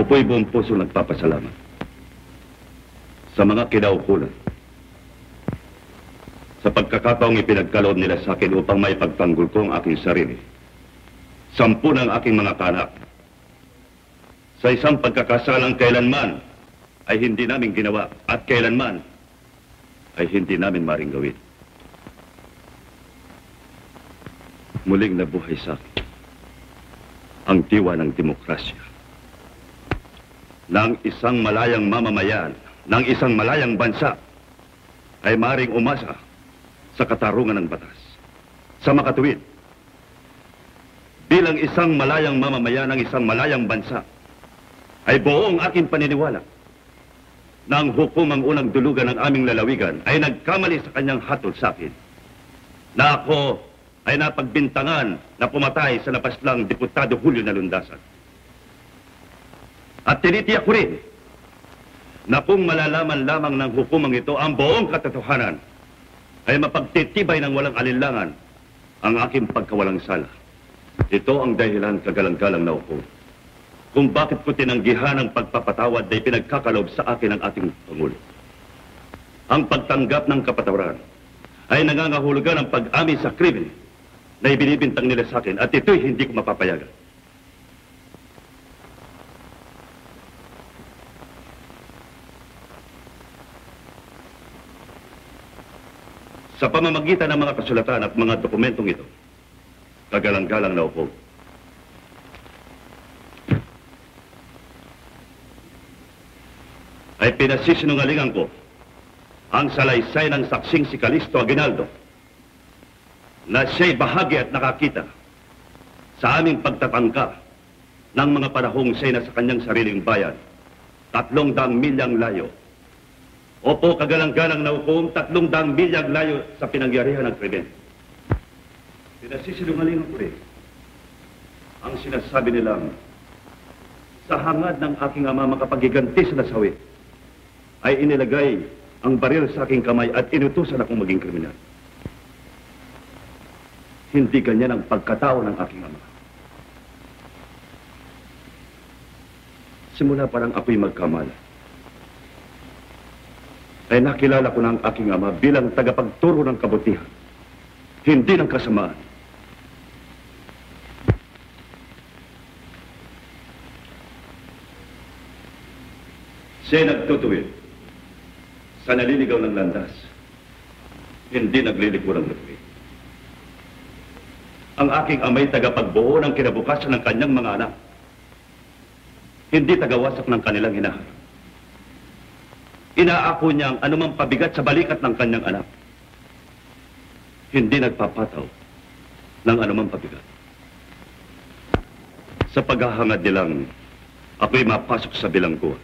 Ako po'y buong puso nagpapasalamat sa mga kinaukulan sa pagkakataong ipinagkaloob nila sa akin upang maipagtanggol ko ang aking sarili. 10 ng aking mga kanak. Sa isang pagkakasalang kailanman ay hindi namin ginawa at kailanman ay hindi namin maring gawin. Muling nabuhay sa akin ang diwa ng demokrasya ng isang malayang mamamayan, ng isang malayang bansa ay maring umasa sa katarungan ng batas, sa makatuwid. Bilang isang malayang mamamayan ng isang malayang bansa, ay buong aking paniniwala na ang hukumang unang dulugan ng aming lalawigan ay nagkamali sa kanyang hatol sa akin, na ako ay napagbintangan na pumatay sa napaslang Diputado Julio Nalundasan. At tinitiyak ko rin na kung malalaman lamang ng hukumang ito ang buong katotohanan, ay mapagtitibay ng walang alinlangan ang aking pagkawalang sala. Ito ang dahilan, kagalang-galang na hukom, kung bakit ko tinanggihan ang pagpapatawad na pinagkakaloob sa akin ng ating Pangulo. Ang pagtanggap ng kapatawaran ay nangangahulugan ng pag-amin sa krimen na ibinibintang nila sa akin, at ito'y hindi ko mapapayagan. Sa pamamagitan ng mga kasulatan at mga dokumentong ito, kagalang-galang na hukom, ay pinasisinungalingan ko ang salaysay ng saksing si Calixto Aguinaldo na siya'y bahagi at nakakita sa aming pagtatangka ng mga panahong siya'y nasa kanyang sariling bayan, 300 milyang layo. Opo, kagalang-galang na hukom, 300 milyang layo sa pinangyarihan ng krimen. Pinasisinungalingan ko rin ang sinasabi nilang sa hangad ng aking ama makapagiganti sa nasawi ay inilagay ang baril sa aking kamay at inutusan akong maging kriminal. Hindi ganyan ang pagkatao ng aking ama. Simula parang ako'y magkamala, ay nakilala ko na ang aking ama bilang tagapagturo ng kabutihan, hindi ng kasamaan. Siya'y nagtutuwid sa naliligaw ng landas, hindi nagliliko ng lupi. Ang aking ama'y tagapagbuo ng kinabukasan ng kanyang mga anak, hindi tagawasak ng kanilang hinaharap. Inaako niya ang anumang pabigat sa balikat ng kanyang anak, hindi nagpapataw ng anumang pabigat. Sa paghahangad nilang ako'y mapasok sa bilangguan,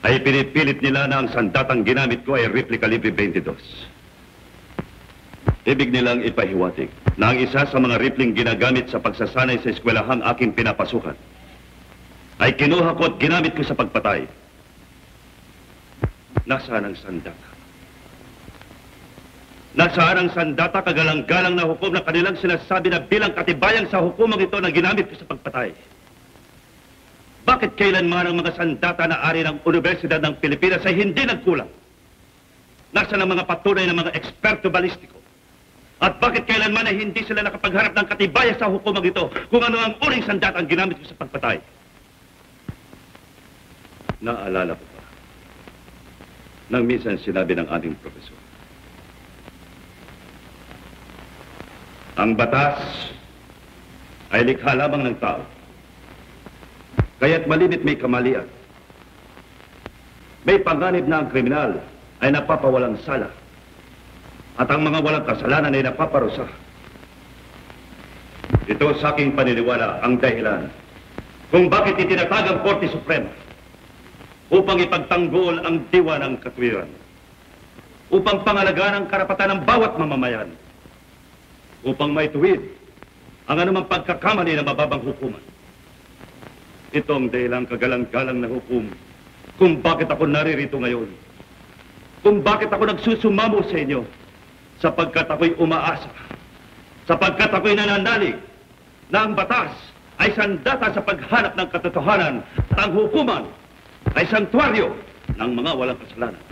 ay pinipilit nila na ang sandatang ginamit ko ay rifle kalibre 22. Ibig nilang ipahiwatig na ang isa sa mga rifling ginagamit sa pagsasanay sa eskwelahang aking pinapasukan ay kinuha ko at ginamit ko sa pagpatay. Nasaan ang sandata? Nasaan ang sandata, kagalang-galang na hukom na kanilang sinasabi na bilang katibayan sa hukumang ito na ginamit ko sa pagpatay? Bakit kailanman ang mga sandata na ari ng Universidad ng Pilipinas ay hindi nagkulang? Nasaan ang mga patunay ng mga eksperto balistiko? At bakit kailanman ay hindi sila nakapagharap ng katibayan sa hukumang ito kung ano ang uling sandata ang ginamit ko sa pagpatay? Naalala ko pa nang minsan sinabi ng aming profesor, ang batas ay likha lamang ng tao, kaya't malimit may kamalian. May panganib na ang kriminal ay napapawalang sala at ang mga walang kasalanan ay napaparusa. Ito sa aking paniniwala ang dahilan kung bakit itinatag ang Korte Suprema upang ipagtanggol ang diwa ng katwiran, upang pangalagaan ang karapatan ng bawat mamamayan, upang maituwid ang anumang pagkakamali ng mababang hukuman. Ito ang dahilang, kagalang-galang na hukom kung bakit ako naririto ngayon, kung bakit ako nagsusumamo sa inyo, sapagkat ako'y umaasa, sapagkat ako'y nananalig na ang batas ay sandata sa paghanap ng katotohanan at ang hukuman ay santuaryo ng mga walang kasalanan.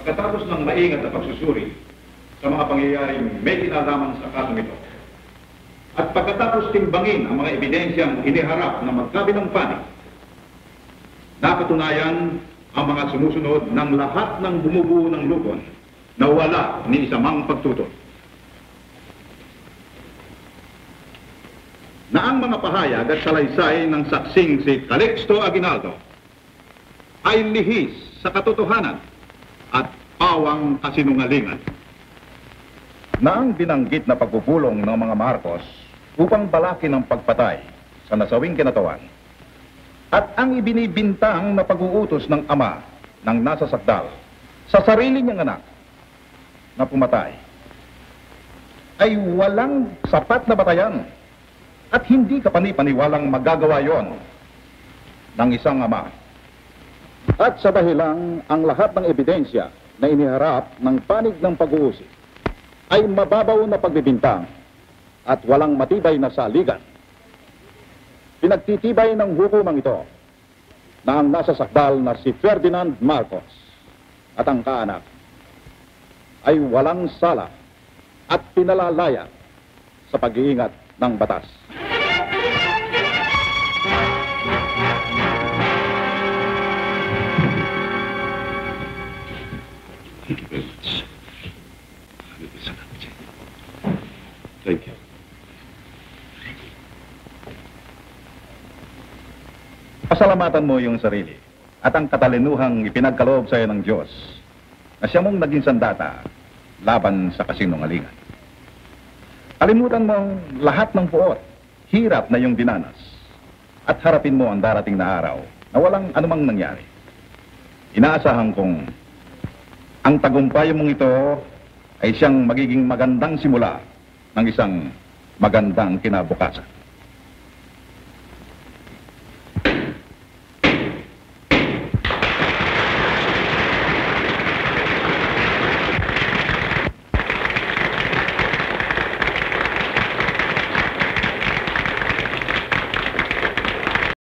Pagkatapos ng maingat na pagsusuri sa mga pangyayaring may kinalaman sa kasong ito, at pagkatapos timbangin ang mga ebidensyang iniharap na magkabilang panig, napatunayan ang mga sumusunod ng lahat ng bumubuo ng lupon na wala ni isa mang pagtutol. Na ang mga pahayag at salaysay ng saksing si Calixto Aguinaldo ay lihis sa katotohanan at pawang kasinungalingan. Na ang binanggit na pagpupulong ng mga Marcos upang balakin ang pagpatay sa nasawing kinatawan at ang ibinibintang na pag-uutos ng ama ng nasa sakdal sa sarili niyang anak na pumatay ay walang sapat na batayan at hindi kapani-paniwalang magagawa yon ng isang ama. At sa dahilang ang lahat ng ebidensya na iniharap ng panig ng pag-uusig ay mababaw na pagbibintang at walang matibay na saligan, pinagtitibay ng hukumang ito na ang nasa sakdal na si Ferdinand Marcos at ang kaanak ay walang sala at pinalalaya sa pag-iingat ng batas. Thank you very much. Thank you. Pasalamatan mo yung sarili at ang katalinuhang ipinagkaloob sa iyo ng Diyos na siya mong naging sandata laban sa kasinungalingan. Kalimutan mo ang lahat ng puot, hirap na iyong dinanas at harapin mo ang darating na araw na walang anumang nangyari. Inaasahan kong ang tagumpay mong ito ay siyang magiging magandang simula ng isang magandang kinabukasan.